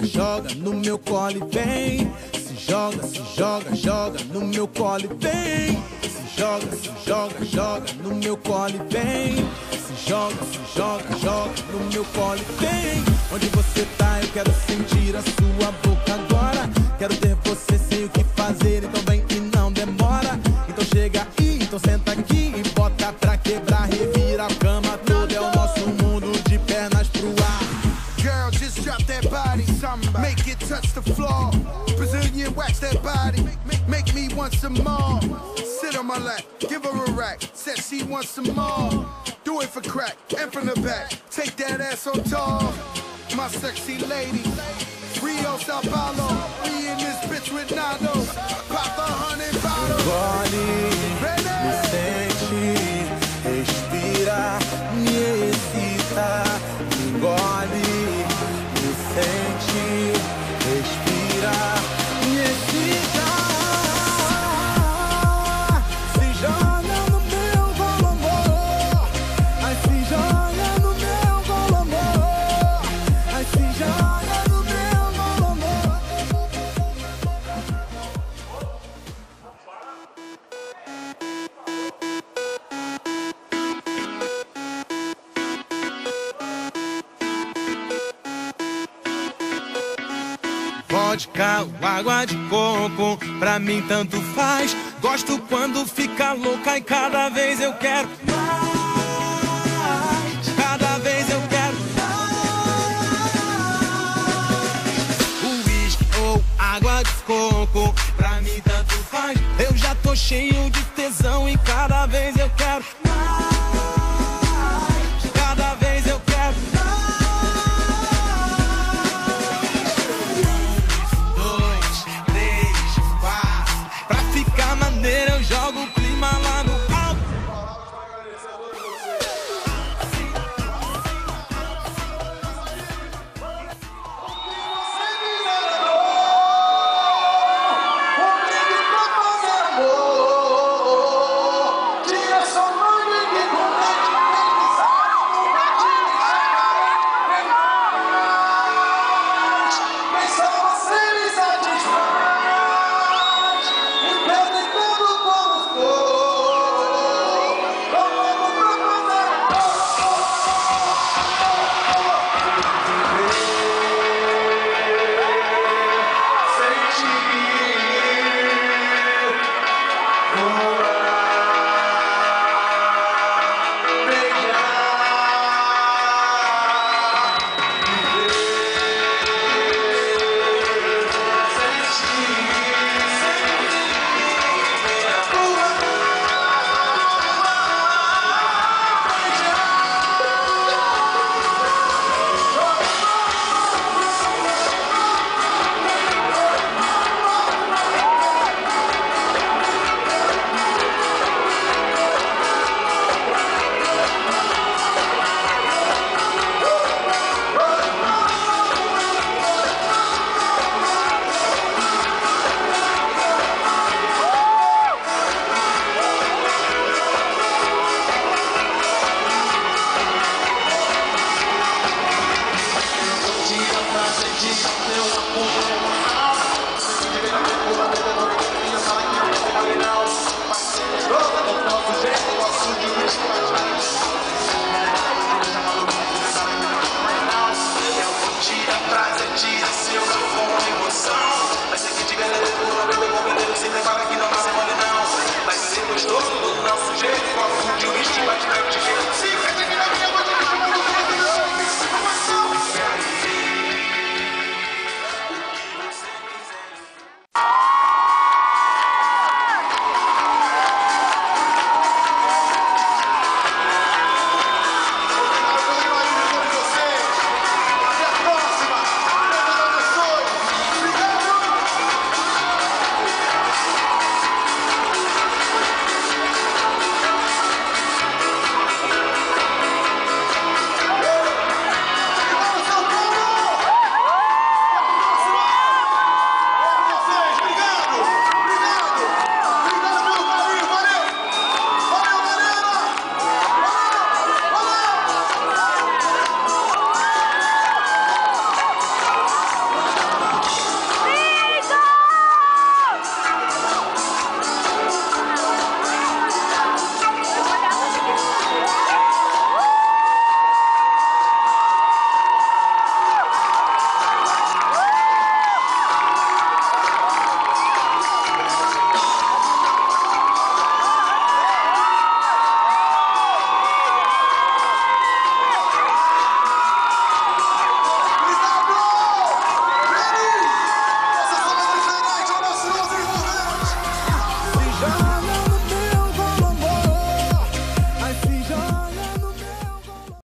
Joga no meu colo e vem. Se joga no meu colo e vem. Se joga no meu colo e vem. Se joga no meu colo e vem. Onde você tá, eu quero sentir a sua boca agora. Quero ter você, sei o que fazer, então vem e não demora. Então chega aí, então senta aqui e bota pra quebrar, revira a cama toda. É o nosso mundo de pernas pro ar. Girl, just drop that body, make it touch the floor. Brazilian wax that body, make me want some more. Sit on my lap, give her a rack, said she wants some more. Do it for crack, and from the back, take that ass on tour. My sexy lady, Rio, Sao Paulo, we in this bitch with Naldo. Pop 100 bottles. Me sente, respira, me excita, me engole. Me sente, respira, me excita. Se joga no meu colo, ai se joga no meu colo, ai se joga no meu colo. Vodka ou água de coco, pra mim tanto faz. Gosto quando fica louca e cada vez eu quero mais. Cada vez eu quero mais. Uísque ou água de coco, pra mim tanto faz. Eu já tô cheio de tesão e cada vez eu quero mais. Cada vez eu quero mais. Eu jogo o clima lá no alto. Dia atrás é dia, seu